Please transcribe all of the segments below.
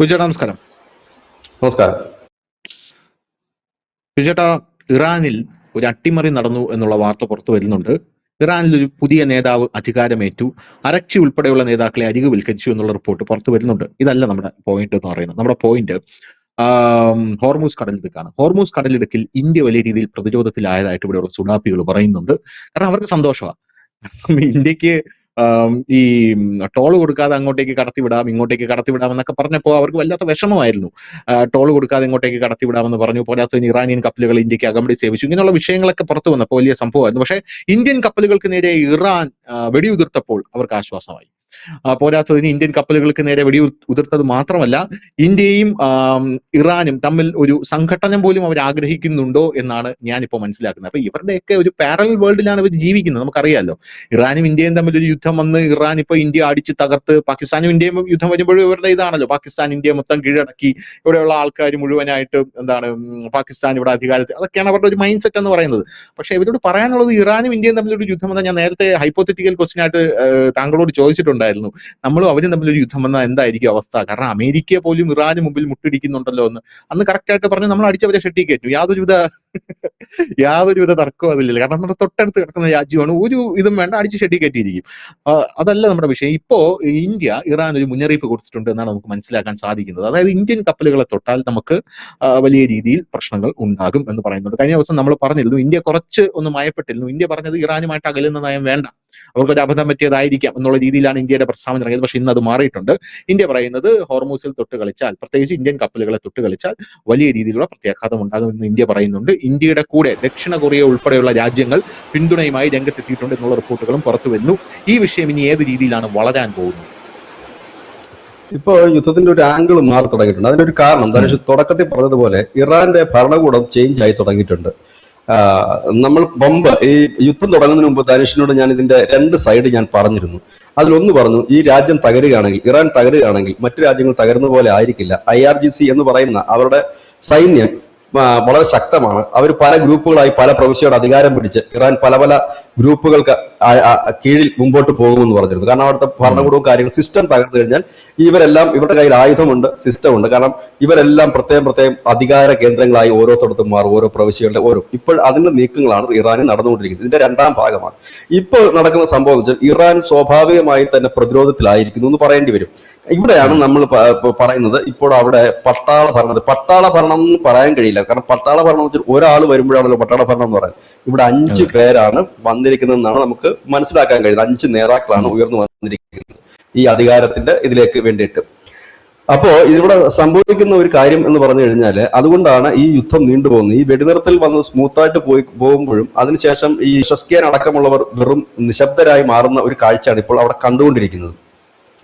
വിജയേട്ടാ നമസ്കാരം. നമസ്കാരം. വിജയേട്ടാ, ഇറാനിൽ ഒരു അട്ടിമറി നടന്നു എന്നുള്ള വാർത്ത പുറത്തു വരുന്നുണ്ട്. ഇറാനിൽ ഒരു പുതിയ നേതാവ് അധികാരമേറ്റു, അരക്ഷി ഉൾപ്പെടെയുള്ള നേതാക്കളെ അരികുവൽക്കരിച്ചു എന്നുള്ള റിപ്പോർട്ട് പുറത്തു വരുന്നുണ്ട്. ഇതല്ല നമ്മുടെ പോയിന്റ് എന്ന് പറയുന്നത്. നമ്മുടെ പോയിന്റ് ഹോർമൂസ് കടലിടുക്കാണ്. ഹോർമൂസ് കടലിടുക്കിൽ ഇന്ത്യ വലിയ രീതിയിൽ പ്രതിരോധത്തിലായതായിട്ട് ഇവിടെയുള്ള സുഡാപ്പികൾ പറയുന്നുണ്ട്. കാരണം അവർക്ക് സന്തോഷമാണ്. ഇന്ത്യക്ക് ഈ ടോള് കൊടുക്കാതെ അങ്ങോട്ടേക്ക് കടത്തിവിടാം, ഇങ്ങോട്ടേക്ക് കടത്തിവിടാം എന്നൊക്കെ പറഞ്ഞപ്പോൾ അവർക്ക് വല്ലാത്ത വിഷമമായിരുന്നു. ടോള് കൊടുക്കാതെ ഇങ്ങോട്ടേക്ക് കടത്തിവിടാമെന്ന് പറഞ്ഞു. പോരാത്തതിന് ഇറാനിയൻ കപ്പലുകൾ ഇന്ത്യക്ക് അകമ്പടി സേവിച്ചു. ഇങ്ങനെയുള്ള വിഷയങ്ങളൊക്കെ പുറത്തു വന്നപ്പോൾ വലിയ സംഭവമായിരുന്നു. പക്ഷേ ഇന്ത്യൻ കപ്പലുകൾക്ക് നേരെ ഇറാൻ വെടിയുതിർത്തപ്പോൾ അവർക്ക് ആശ്വാസമായി. പോരാത്തതിന് ഇന്ത്യൻ കപ്പലുകൾക്ക് നേരെ ഉതിർത്തത് മാത്രമല്ല, ഇന്ത്യയും ഇറാനും തമ്മിൽ ഒരു സംഘട്ടനം പോലും അവർ ആഗ്രഹിക്കുന്നുണ്ടോ എന്നാണ് ഞാനിപ്പോൾ മനസ്സിലാക്കുന്നത്. അപ്പൊ ഇവരുടെയൊക്കെ ഒരു പാരലൽ വേൾഡിലാണ് ഇവർ ജീവിക്കുന്നത്. നമുക്കറിയാമല്ലോ, ഇറാനും ഇന്ത്യയും തമ്മിൽ ഒരു യുദ്ധം വന്ന് ഇറാൻ ഇപ്പോൾ ഇന്ത്യ അടിച്ച് തകർത്ത്, പാകിസ്ഥാനും ഇന്ത്യയും യുദ്ധം വരുമ്പോഴും ഇവരുടെ ഇതാണല്ലോ, പാകിസ്ഥാൻ ഇന്ത്യ മൊത്തം കീഴടക്കി, ഇവിടെയുള്ള ആൾക്കാർ മുഴുവനായിട്ട് പാകിസ്ഥാൻ ഇവിടെ അധികാരത്തിൽ, അതൊക്കെയാണ് അവരുടെ ഒരു മൈൻഡ് സെറ്റ് എന്ന് പറയുന്നത്. പക്ഷെ ഇവരോട് പറയാനുള്ളത്, ഇറാനും ഇന്ത്യയും തമ്മിലൊരു യുദ്ധം വന്നാൽ, ഞാൻ നേരത്തെ ഹൈപ്പോത്തറ്റിക്കൽ ക്വസ്റ്റ്യൻ ആയിട്ട് താങ്കളോട് ചോദിച്ചിട്ടുണ്ടായിരുന്നു, നമ്മളും അവരും തമ്മിലൊരു യുദ്ധം വന്നാൽ എന്തായിരിക്കും അവസ്ഥ? കാരണം അമേരിക്ക പോലും ഇറാന് മുമ്പിൽ മുട്ടിടിക്കുന്നുണ്ടല്ലോ എന്ന് അന്ന് കറക്റ്റ് ആയിട്ട് പറഞ്ഞു. നമ്മൾ അടിച്ചവരെ ഷെട്ടി കയറ്റും. യാതൊരുവിധ തർക്കവും അതിലില്ല. കാരണം നമ്മുടെ തൊട്ടടുത്ത് കിടക്കുന്ന രാജ്യമാണ്. ഒരു ഇതും വേണ്ട, അടിച്ച് ഷെട്ടി കയറ്റിയിരിക്കും. അതല്ല നമ്മുടെ വിഷയം. ഇപ്പോ ഇന്ത്യ ഇറാൻ ഒരു മുന്നറിയിപ്പ് കൊടുത്തിട്ടുണ്ട് എന്നാണ് നമുക്ക് മനസ്സിലാക്കാൻ സാധിക്കുന്നത്. അതായത് ഇന്ത്യൻ കപ്പലുകളെ തൊട്ടാൽ നമുക്ക് വലിയ രീതിയിൽ പ്രശ്നങ്ങൾ ഉണ്ടാകും എന്ന് പറയുന്നുണ്ട്. കഴിഞ്ഞ ദിവസം നമ്മൾ പറഞ്ഞിരുന്നു, ഇന്ത്യ കുറച്ച് ഒന്ന് മയപ്പെട്ടിരുന്നു. ഇന്ത്യ പറഞ്ഞത് ഇറാനുമായിട്ട് അകലുന്ന നയം വേണ്ട, അവർക്കൊരു അബദ്ധം പറ്റിയതായിരിക്കാം എന്നുള്ള രീതിയിലാണ് ഇന്ത്യയുടെ പ്രസ്താവന ഇറങ്ങിയത്. പക്ഷെ ഇന്ന് അത് മാറിയിട്ടുണ്ട്. ഇന്ത്യ പറയുന്നത് ഹോർമൂസിൽ തൊട്ട് കളിച്ചാൽ, പ്രത്യേകിച്ച് ഇന്ത്യൻ കപ്പലുകളെ തൊട്ട് കളിച്ചാൽ വലിയ രീതിയിലുള്ള പ്രത്യാഘാതം ഉണ്ടാകുമെന്ന് ഇന്ത്യ പറയുന്നുണ്ട്. ഇന്ത്യയുടെ കൂടെ ദക്ഷിണ കൊറിയ ഉൾപ്പെടെയുള്ള രാജ്യങ്ങൾ പിന്തുണയുമായി രംഗത്തെത്തിയിട്ടുണ്ട് എന്നുള്ള റിപ്പോർട്ടുകളും പുറത്തു വരുന്നു. ഈ വിഷയം ഇനി ഏത് രീതിയിലാണ് വളരാൻ പോകുന്നത്? ഇപ്പൊ യുദ്ധത്തിന്റെ ഒരു ആംഗിൾ മാറി തുടങ്ങിയിട്ടുണ്ട്. അതിനൊരു കാരണം ധനുഷ് തുടക്കത്തിൽ പറഞ്ഞതുപോലെ ഇറാന്റെ ഭരണകൂടം ചേഞ്ച് ആയി തുടങ്ങിയിട്ടുണ്ട്. നമ്മൾ മുമ്പ് ഈ യുദ്ധം തുടങ്ങുന്നതിന് മുമ്പ് ധനുഷിനോട് ഞാൻ ഇതിന്റെ രണ്ട് സൈഡ് ഞാൻ പറഞ്ഞിരുന്നു. അതിലൊന്ന് പറഞ്ഞു, ഈ രാജ്യം തകരുകയാണെങ്കിൽ, ഇറാൻ തകരുകയാണെങ്കിൽ മറ്റു രാജ്യങ്ങൾ തകരുന്ന പോലെ ആയിരിക്കില്ല. IRGC എന്ന് പറയുന്ന അവരുടെ സൈന്യം വളരെ ശക്തമാണ്. അവർ പല ഗ്രൂപ്പുകളായി പല പ്രവിശ്യയുടെ അധികാരം പിടിച്ച് ഇറാൻ പല പല ഗ്രൂപ്പുകൾക്ക് കീഴിൽ മുമ്പോട്ട് പോകുമെന്ന് പറഞ്ഞിരുന്നു. കാരണം അവിടുത്തെ ഭരണകൂടവും കാര്യങ്ങൾ സിസ്റ്റം തകർന്നു കഴിഞ്ഞാൽ ഇവരെല്ലാം, ഇവരുടെ കയ്യിൽ ആയുധമുണ്ട്, സിസ്റ്റം ഉണ്ട്. കാരണം ഇവരെല്ലാം പ്രത്യേകം അധികാര കേന്ദ്രങ്ങളായി ഓരോരുത്തടത്തും മാറും, ഓരോ പ്രവിശ്യകളുടെ ഓരോ. ഇപ്പോൾ അതിന്റെ നീക്കങ്ങളാണ് ഇറാനിൽ നടന്നുകൊണ്ടിരിക്കുന്നത്. ഇതിന്റെ രണ്ടാം ഭാഗമാണ് ഇപ്പോൾ നടക്കുന്ന സംഭവം എന്ന് വെച്ചാൽ, ഇറാൻ സ്വാഭാവികമായി തന്നെ പ്രതിരോധത്തിലായിരിക്കുന്നു എന്ന് പറയേണ്ടി വരും. ഇവിടെയാണ് നമ്മൾ പറയുന്നത്, ഇപ്പോൾ അവിടെ പട്ടാള ഭരണം എന്ന് പറയാൻ കഴിയില്ല. കാരണം പട്ടാള ഭരണം എന്ന് വെച്ചാൽ ഒരാൾ വരുമ്പോഴാണല്ലോ പട്ടാള ഭരണം എന്ന് പറയാൻ. ഇവിടെ 5 പേരാണ് വന്നിരിക്കുന്നതെന്നാണ് നമുക്ക് മനസ്സിലാക്കാൻ കഴിയുന്നത്. 5 നേതാക്കളാണ് ഉയർന്നു വന്നിരിക്കുന്നത് ഈ അധികാരത്തിന്റെ ഇതിലേക്ക് വേണ്ടിയിട്ട്. അപ്പോ ഇതിവിടെ സംഭവിക്കുന്ന ഒരു കാര്യം എന്ന് പറഞ്ഞു കഴിഞ്ഞാൽ, അതുകൊണ്ടാണ് ഈ യുദ്ധം നീണ്ടുപോകുന്നത്. ഈ വെടിനിർത്തൽ വന്ന് സ്മൂത്തായിട്ട് പോകുമ്പോഴും അതിനുശേഷം ഈ ഷസ്കിയാൻ അടക്കമുള്ളവർ വെറും നിശബ്ദരായി മാറുന്ന ഒരു കാഴ്ചയാണ് ഇപ്പോൾ അവിടെ കണ്ടുകൊണ്ടിരിക്കുന്നത്.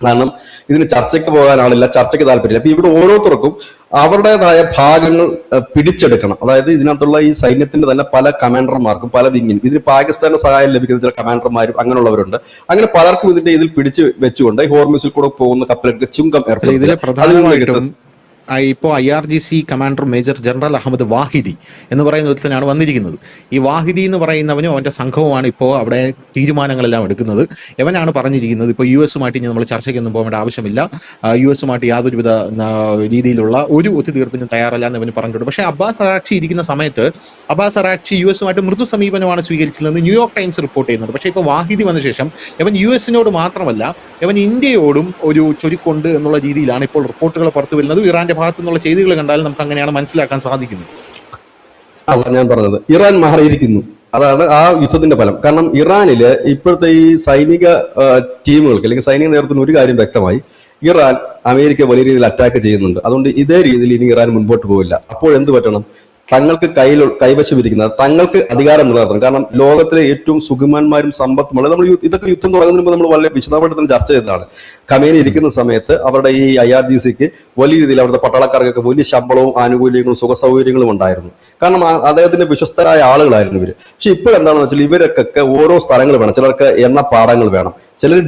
കാരണം ഇതിന് ചർച്ചയ്ക്ക് പോകാൻ ആളില്ല, ചർച്ചയ്ക്ക് താല്പര്യമില്ല. അപ്പൊ ഇവിടെ ഓരോരുത്തർക്കും അവരുടേതായ ഭാഗങ്ങൾ പിടിച്ചെടുക്കണം. അതായത് ഇതിനകത്തുള്ള ഈ സൈന്യത്തിന്റെ തന്നെ പല കമാൻഡർമാർക്കും പല വിങ്ങിനും, ഇതിന് പാകിസ്ഥാന്റെ സഹായം ലഭിക്കുന്ന ചില കമാൻഡർമാരും അങ്ങനെയുള്ളവരുണ്ട്. അങ്ങനെ പലർക്കും ഇതിന്റെ ഇതിൽ പിടിച്ചു വെച്ചുകൊണ്ട് ഹോർമൂസിൽ കൂടെ പോകുന്ന കപ്പലുകൾക്ക് ചുങ്കം ഏർപ്പെടുത്തും. ഇപ്പോൾ IRGC commander major general Ahmad Vahidi എന്ന് പറയുന്ന ഒരുത്തനാണ് വന്നിരിക്കുന്നത്. ഈ വാഹിദി എന്ന് പറയുന്നവനും അവൻ്റെ സംഘവുമാണ് ഇപ്പോൾ അവിടെ തീരുമാനങ്ങളെല്ലാം എടുക്കുന്നത്. ഇവനാണ് പറഞ്ഞിരിക്കുന്നത്, ഇപ്പോൾ US ഇനി നമ്മൾ ചർച്ചയ്ക്കൊന്നും പോകേണ്ട ആവശ്യമില്ല, US യാതൊരുവിധ രീതിയിലുള്ള ഒരു ഒത്തുതീർപ്പിനും തയ്യാറല്ല എന്ന് ഇവന് പറഞ്ഞിട്ടുണ്ട്. പക്ഷേ അബ്ബാസ് അറാഖ്ചി ഇരിക്കുന്ന സമയത്ത് അബ്ബാസ് അറാഖ്ചി US മൃദു സമീപനമാണ് സ്വീകരിച്ചതെന്ന് ന്യൂയോർക്ക് ടൈംസ് റിപ്പോർട്ട് ചെയ്യുന്നുണ്ട്. പക്ഷേ ഇപ്പോൾ വാഹിദി വന്ന ശേഷം ഇവൻ US മാത്രമല്ല, ഇവൻ ഇന്ത്യയോടും ഒരു ചൊരുക്കുണ്ട് എന്നുള്ള രീതിയിലാണ് ഇപ്പോൾ റിപ്പോർട്ടുകൾ പുറത്തു വരുന്നത്. ഇറാന്റെ ഭാഗത്തു നിന്നുള്ള ചെയ്തികൾ കണ്ടാൽ നമുക്ക് അങ്ങനെയാണ് മനസ്സിലാക്കാൻ സാധിക്കുന്നത്. അല്ല, ഞാൻ പറഞ്ഞത് ഇറാൻ മാറിയിരിക്കുന്നു, അതാണ് ആ യുദ്ധത്തിന്റെ ഫലം. കാരണം ഇറാനില് ഇപ്പോഴത്തെ ഈ സൈനിക ടീമുകൾക്ക് അല്ലെങ്കിൽ സൈനിക നേതൃത്വത്തിന് ഒരു കാര്യം വ്യക്തമായി, ഇറാൻ അമേരിക്ക വലിയ രീതിയിൽ അറ്റാക്ക് ചെയ്യുന്നുണ്ട്. അതുകൊണ്ട് ഇതേ രീതിയിൽ ഇനി ഇറാൻ മുൻപോട്ട് പോവില്ല. അപ്പോൾ എന്ത് പറ്റണം? തങ്ങൾക്ക് കൈവശം ഇരിക്കുന്നത് തങ്ങൾക്ക് അധികാരം നിലനിർത്തണം. കാരണം ലോകത്തിലെ ഏറ്റവും സുഗമന്മാരും സമ്പത്തുമുള്ള, നമ്മൾ ഇതൊക്കെ യുദ്ധം തുടങ്ങുന്നതിന് മുമ്പ് നമ്മൾ വളരെ വിശദമായിട്ട് ചർച്ച ചെയ്തതാണ്. ഖമേനി ഇരിക്കുന്ന സമയത്ത് അവരുടെ ഈ IRGCക്ക് വലിയ രീതിയിൽ അവിടുത്തെ പട്ടാളക്കാർക്കൊക്കെ വലിയ ശമ്പളവും ആനുകൂല്യങ്ങളും സുഖ സൗകര്യങ്ങളും ഉണ്ടായിരുന്നു. കാരണം അദ്ദേഹത്തിന്റെ വിശ്വസ്തരായ ആളുകളായിരുന്നു ഇവര്. പക്ഷെ ഇപ്പോൾ എന്താണെന്ന് വെച്ചാൽ ഇവരൊക്കെ ഓരോ സ്ഥലങ്ങൾ വേണം. ചിലർക്ക് എണ്ണപ്പാടങ്ങൾ വേണം, ചിലർ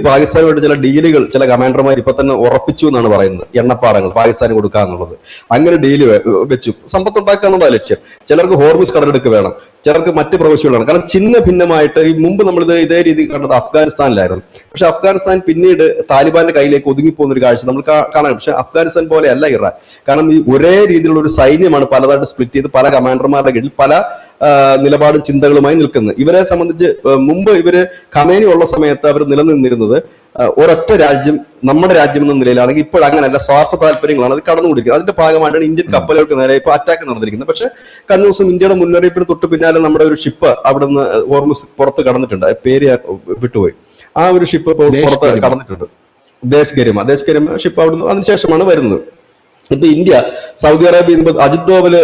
പാകിസ്ഥാനുമായിട്ട് ചില ഡീലുകൾ ചില കമാൻഡർമാർ ഇപ്പൊ തന്നെ ഉറപ്പിച്ചു എന്നാണ് പറയുന്നത്. എണ്ണപ്പാടങ്ങൾ പാകിസ്ഥാന് കൊടുക്കുക എന്നുള്ളത്, അങ്ങനെ ഡീല് വെച്ചു. സമ്പത്തുണ്ടാക്കുക എന്നുള്ളതാണ് ലക്ഷ്യം. ചിലർക്ക് ഹോർമുസ് കടലെടുക്ക് വേണം, ചിലർക്ക് മറ്റ് പ്രവശ്യങ്ങളാണ്. കാരണം ചിഹ്ന ഭിന്നമായിട്ട് ഈ മുമ്പ് നമ്മളിത് ഇതേ രീതി കണ്ടത് അഫ്ഗാനിസ്ഥാനിലായിരുന്നു. പക്ഷെ അഫ്ഗാനിസ്ഥാൻ പിന്നീട് താലിബാന്റെ കയ്യിലേക്ക് ഒതുങ്ങിപ്പോകുന്ന ഒരു കാഴ്ച നമ്മൾ കാണാം. പക്ഷെ അഫ്ഗാനിസ്ഥാൻ പോലെയല്ല ഇറാൻ. കാരണം ഈ ഒരേ രീതിയിലുള്ള ഒരു സൈന്യമാണ് പലതായിട്ട് സ്പ്ലിറ്റ് ചെയ്ത് പല കമാൻഡർമാരുടെ കീഴിൽ പല നിലപാടും ചിന്തകളുമായി നിൽക്കുന്നത്. ഇവരെ സംബന്ധിച്ച് മുമ്പ് ഇവര് ഖമേനി ഉള്ള സമയത്ത് അവർ നിലനിന്നിരുന്നത് ഒരൊറ്റ രാജ്യം, നമ്മുടെ രാജ്യം എന്ന നിലയിലാണെങ്കിൽ ഇപ്പോൾ അങ്ങനെയല്ല, സ്വാർത്ഥ താല്പര്യങ്ങളാണ് അത് കടന്നുകൊണ്ടിരിക്കുന്നത്. അതിന്റെ ഭാഗമായിട്ടാണ് ഇന്ത്യൻ കപ്പലുകൾക്ക് നേരെ ഇപ്പോൾ അറ്റാക്ക് നടന്നിരിക്കുന്നത്. പക്ഷെ കഴിഞ്ഞ ദിവസം ഇന്ത്യയുടെ മുന്നറിയിപ്പിന് തൊട്ട് പിന്നാലെ നമ്മുടെ ഒരു ഷിപ്പ് അവിടുന്ന് ഹോർമുസ് പുറത്ത് കടന്നിട്ടുണ്ട്, പേര് വിട്ടുപോയി. ആ ഒരു ഷിപ്പ് പുറത്ത് കടന്നിട്ടുണ്ട്, ദേശ് ഗരിമ ഷിപ്പ് അവിടുന്ന് അതിനുശേഷമാണ് വരുന്നത്. ഇപ്പൊ India, Saudi Arabia, Ajit Doval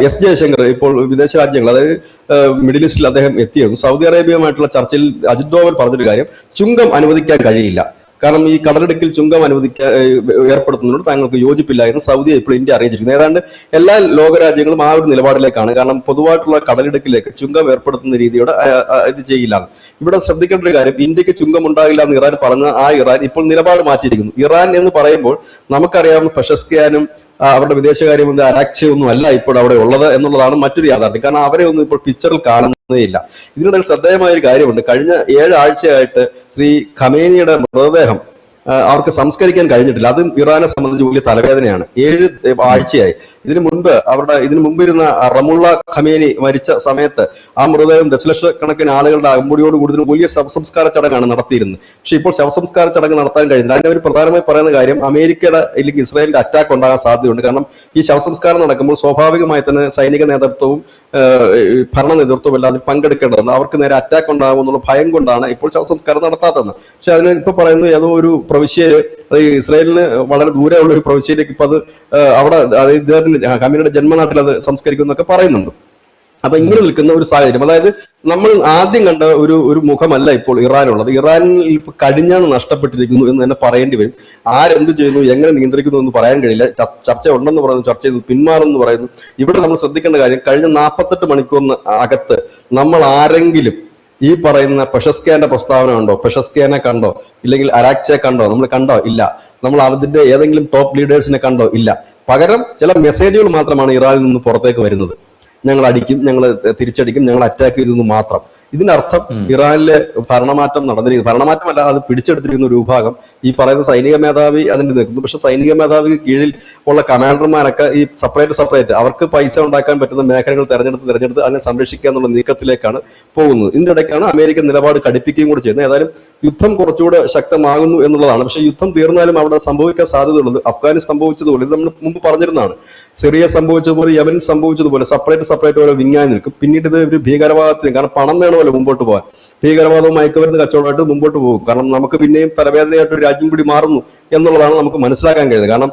S Jaishankar ഇപ്പോൾ വിദേശ രാജ്യങ്ങൾ, അതായത് മിഡിൽ ഈസ്റ്റിൽ അദ്ദേഹം എത്തിയിരുന്നു. സൗദി അറേബ്യയുമായിട്ടുള്ള ചർച്ചയിൽ അജിത് ഡോവൽ പറഞ്ഞൊരു കാര്യം, ചുങ്കം അനുവദിക്കാൻ കഴിയില്ല, കാരണം ഈ കടലിടുക്കിൽ ചുങ്കം ഏർപ്പെടുത്തുന്നതിനോട് താങ്കൾക്ക് യോജിപ്പില്ല എന്ന് സൗദിയെ ഇപ്പോൾ ഇന്ത്യ അറിയിച്ചിരിക്കുന്നത്. ഏതാണ്ട് എല്ലാ ലോകരാജ്യങ്ങളും ആ ഒരു നിലപാടിലേക്കാണ്. കാരണം പൊതുവായിട്ടുള്ള കടലിടുക്കിലേക്ക് ചുങ്കം ഏർപ്പെടുത്തുന്ന രീതിയോടെ ഇത് ചെയ്യില്ല. ഇവിടെ ശ്രദ്ധിക്കേണ്ട ഒരു കാര്യം, ഇന്ത്യക്ക് ചുങ്കം ഉണ്ടാകില്ല എന്ന് ഇറാൻ പറഞ്ഞ ആ ഇറാൻ ഇപ്പോൾ നിലപാട് മാറ്റിയിരിക്കുന്നു. ഇറാൻ എന്ന് പറയുമ്പോൾ നമുക്കറിയാവുന്ന പെഷസ്കിയാനും അവരുടെ വിദേശകാര്യമന്ത്രി അരാക്ചയൊന്നും അല്ല ഇപ്പോൾ അവിടെ ഉള്ളത് എന്നുള്ളതാണ് മറ്റൊരു യാഥാർത്ഥ്യം. കാരണം അവരെ ഒന്നും ഇപ്പോൾ പിക്ചറിൽ കാണുന്നേയില്ല. ഇതിനിടയിൽ ശ്രദ്ധേയമായ ഒരു കാര്യമുണ്ട്. കഴിഞ്ഞ 7 ആഴ്ചയായിട്ട് ശ്രീ ഖമേനിയുടെ മൃതദേഹം അവർക്ക് സംസ്കരിക്കാൻ കഴിഞ്ഞിട്ടില്ല. അതും ഇറാനെ സംബന്ധിച്ച് വലിയ തലവേദനയാണ്. 7 ആഴ്ചയായി. ഇതിനു മുമ്പ് ഇരുന്ന റമുള്ള ഖമേനി മരിച്ച സമയത്ത് ആ മൃതദേഹം ദശലക്ഷക്കണക്കിന് ആളുകളുടെ അകമ്പടിയോട് കൂടി വലിയ ശവസംസ്കാര ചടങ്ങാണ് നടത്തിയിരുന്നത്. പക്ഷെ ഇപ്പോൾ ശവസംസ്കാര ചടങ്ങ് നടത്താൻ കഴിഞ്ഞില്ല. അതിന്റെ ഒരു പ്രധാനമായി പറയുന്ന കാര്യം, അമേരിക്കയുടെ അല്ലെങ്കിൽ ഇസ്രായേലിന്റെ അറ്റാക്ക് ഉണ്ടാകാൻ സാധ്യതയുണ്ട്. കാരണം ഈ ശവസംസ്കാരം നടക്കുമ്പോൾ സ്വാഭാവികമായി തന്നെ സൈനിക നേതൃത്വവും ഭരണ നേതൃത്വവും എല്ലാം പങ്കെടുക്കേണ്ടതുണ്ട്. അവർക്ക് നേരെ അറ്റാക്ക് ഉണ്ടാകുമെന്നുള്ള ഭയം കൊണ്ടാണ് ഇപ്പോൾ ശവസംസ്കാരം നടത്താത്തത്. പക്ഷെ അതിന് ഇപ്പൊ പറയുന്നത് ഏതോ ഒരു പ്രവിശ്യയില്, അത് ഇസ്രായേലിന് വളരെ ദൂരെയുള്ള ഒരു പ്രവിശ്യയിലേക്ക് ഇപ്പൊ അത് അവിടെ ഇദ്ദേഹത്തിന് ഖമേനിയുടെ ജന്മനാട്ടിൽ അത് സംസ്കരിക്കുമെന്നൊക്കെ പറയുന്നുണ്ട്. അപ്പൊ ഇങ്ങനെ നിൽക്കുന്ന ഒരു സാഹചര്യം, അതായത് നമ്മൾ ആദ്യം കണ്ട ഒരു മുഖമല്ല ഇപ്പോൾ ഇറാനുള്ളത്. ഇറാനിൽ ഇപ്പൊ കടിഞ്ഞാണ് നഷ്ടപ്പെട്ടിരിക്കുന്നു എന്ന് തന്നെ പറയേണ്ടി വരും. ആരെന്ത് ചെയ്യുന്നു, എങ്ങനെ നിയന്ത്രിക്കുന്നു എന്ന് പറയാൻ കഴിയില്ല. ചർച്ച ഉണ്ടെന്ന് പറയുന്നു, ചർച്ച ചെയ്തു പിന്മാറുമെന്ന് പറയുന്നു. ഇവിടെ നമ്മൾ ശ്രദ്ധിക്കേണ്ട കാര്യം, കഴിഞ്ഞ 48 മണിക്കൂറിന് അകത്ത് നമ്മൾ ആരെങ്കിലും ഈ പറയുന്ന പെഷസ്കിയാന്റെ പ്രസ്താവന കണ്ടോ, പെഷസ്കിയാനെ കണ്ടോ, ഇല്ലെങ്കിൽ അരാക്ചയെ കണ്ടോ, നമ്മൾ കണ്ടോ? ഇല്ല. നമ്മൾ അതിന്റെ ഏതെങ്കിലും ടോപ്പ് ലീഡേഴ്സിനെ കണ്ടോ? ഇല്ല. പകരം ചില മെസ്സേജുകൾ മാത്രമാണ് ഇറാനിൽ നിന്ന് പുറത്തേക്ക് വരുന്നത്. ഞങ്ങൾ അടിക്കും, ഞങ്ങൾ തിരിച്ചടിക്കും, ഞങ്ങൾ അറ്റാക്ക് ചെയ്തു മാത്രം. ഇതിനർത്ഥം ഇറാനിലെ ഭരണമാറ്റം നടന്നിരിക്കുന്നു. ഭരണമാറ്റമല്ല, അത് പിടിച്ചെടുത്തിരിക്കുന്ന ഒരു വിഭാഗം ഈ പറയുന്ന സൈനിക മേധാവി അതിന്റെ നിൽക്കുന്നു. പക്ഷെ സൈനിക മേധാവിക്ക് കീഴിൽ ഉള്ള കമാൻഡർമാരൊക്കെ ഈ സെപ്പറേറ്റ് അവർക്ക് പൈസ ഉണ്ടാക്കാൻ പറ്റുന്ന മേഖലകൾ തെരഞ്ഞെടുത്ത് അതിനെ സംരക്ഷിക്കുക എന്നുള്ള നീക്കത്തിലേക്കാണ് പോകുന്നത്. ഇതിന്റെ ഇടയ്ക്കാണ് അമേരിക്കൻ നിലപാട് കടുപ്പിക്കുകയും കൂടി ചെയ്യുന്നത്. ഏതായാലും യുദ്ധം കുറച്ചുകൂടെ ശക്തമാകുന്നു എന്നുള്ളതാണ്. പക്ഷെ യുദ്ധം തീർന്നാലും അവിടെ സംഭവിക്കാൻ സാധ്യതയുള്ളത് അഫ്ഗാനിൽ സംഭവിച്ചതുപോലെ, ഇത് നമ്മൾ മുമ്പ് പറഞ്ഞിരുന്നതാണ്, സിറിയ സംഭവിച്ചതുപോലെ, യമനിൽ സംഭവിച്ചതുപോലെ സെപ്പറേറ്റ് ഓരോ വിങ്ങാൻ നിൽക്കും. പിന്നീട് ഇത് ഒരു ഭീകരവാദത്തിന്, കാരണം പണം വേണമല്ലോ മുമ്പോട്ട് പോകാൻ, ഭീകരവാദവും മയക്കുമരുന്ന് കച്ചവടമായിട്ട് മുമ്പോട്ട് പോകും. കാരണം നമുക്ക് പിന്നെയും തലവേദനയായിട്ട് ഒരു രാജ്യം കൂടി മാറുന്നു എന്നുള്ളതാണ് നമുക്ക് മനസ്സിലാക്കാൻ കഴിയുന്നത്. കാരണം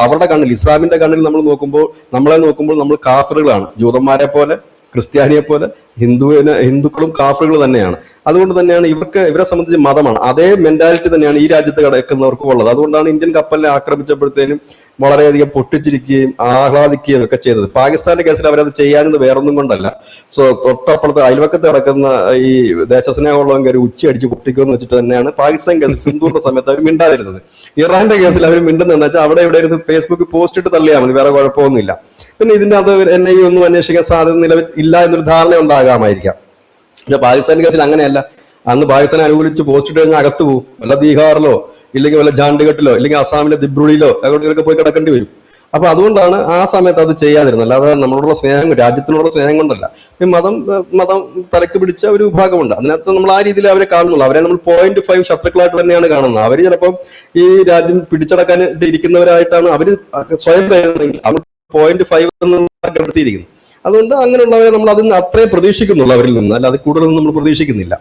അവരുടെ കണ്ണിൽ, ഇസ്ലാമിന്റെ കണ്ണിൽ നമ്മളെ നോക്കുമ്പോൾ നമ്മൾ കാഫറുകളാണ്. ജൂതന്മാരെ പോലെ, ക്രിസ്ത്യാനിയെ പോലെ ഹിന്ദുക്കളും കാഫറുകൾ തന്നെയാണ്. അതുകൊണ്ട് തന്നെയാണ് ഇവരെ സംബന്ധിച്ച് മതമാണ്. അതേ മെന്റാലിറ്റി തന്നെയാണ് ഈ രാജ്യത്ത് കിടക്കുന്നവർക്കും ഉള്ളത്. അതുകൊണ്ടാണ് ഇന്ത്യൻ കപ്പലിനെ ആക്രമിച്ചപ്പോഴത്തേനും വളരെയധികം പൊട്ടിച്ചിരിക്കുകയും ആഹ്ലാദിക്കുകയും ഒക്കെ ചെയ്തത്. പാകിസ്ഥാന്റെ കേസിൽ അവരത് ചെയ്യാഞ്ഞത് വേറൊന്നും കൊണ്ടല്ല. തൊട്ടപ്പുറത്ത് അയൽവക്കത്ത് കിടക്കുന്ന ഈ ദേശസ്നേഹമുള്ളവൻ കയറി ഉച്ചയടിച്ച് പൊട്ടിക്കുമെന്ന് വെച്ചിട്ട് തന്നെയാണ് പാകിസ്ഥാൻ കേസിൽ സിന്ധൂറിന്റെ സമയത്ത് അവർ മിണ്ടാതിരുന്നത്. ഇറാന്റെ കേസിൽ അവർ മിണ്ടുന്നതെന്ന് വെച്ചാൽ അവിടെ ഇവിടെ ഇരുന്ന് ഫേസ്ബുക്ക് പോസ്റ്റ് ഇട്ട് തള്ളിയാൽ മതി, വേറെ കുഴപ്പമൊന്നുമില്ല. പിന്നെ ഇതിന്റെ അത് NIA ഒന്നും അന്വേഷിക്കാൻ സാധ്യത നിലവിൽ ഇല്ല എന്നൊരു ധാരണ ഉണ്ടാകാമായിരിക്കാം. പക്ഷെ പാകിസ്ഥാൻ കേസിൽ അങ്ങനെയല്ല. അന്ന് പാകിസ്ഥാനെ അനുകൂലിച്ച് പോസ്റ്റ് ഇട്ട് കഴിഞ്ഞാൽ അകത്ത് പോകും. വല്ല ബീഹാറിലോ ഇല്ലെങ്കിൽ വല്ല ജാണ്ഡിഘട്ടിലോ ഇല്ലെങ്കിൽ അസാമിലെ ദിബ്രുളിയിലോ അങ്ങോട്ടൊക്കെ പോയി കിടക്കേണ്ടി വരും. അപ്പൊ അതുകൊണ്ടാണ് ആ സമയത്ത് അത് ചെയ്യാതിരുന്നത്. അല്ലാതെ നമ്മളോടുള്ള സ്നേഹം, രാജ്യത്തിനോടുള്ള സ്നേഹം കൊണ്ടല്ല. മതം തലക്ക് പിടിച്ച ഒരു വിഭാഗമുണ്ട്. അതിനകത്ത് നമ്മൾ ആ രീതിയിൽ അവരെ കാണുന്നുള്ളൂ. അവരെ നമ്മൾ 0.5 ശത്രുക്കളായിട്ട് തന്നെയാണ് കാണുന്നത്. അവര് ചിലപ്പം ഈ രാജ്യം പിടിച്ചടക്കാൻ ഇരിക്കുന്നവരായിട്ടാണ് അവര് സ്വയം കരുതുന്നെങ്കിൽ അവർ 0.5 എന്നുള്ള എടുത്തിരിക്കുന്നു. അതുകൊണ്ട് അങ്ങനെയുള്ളവരെ നമ്മൾ അതിന് അത്രേ പ്രതീക്ഷിക്കുന്നുള്ളൂ അവരിൽ നിന്ന്, അല്ലാതെ കൂടുതലൊന്നും നമ്മൾ പ്രതീക്ഷിക്കുന്നില്ല.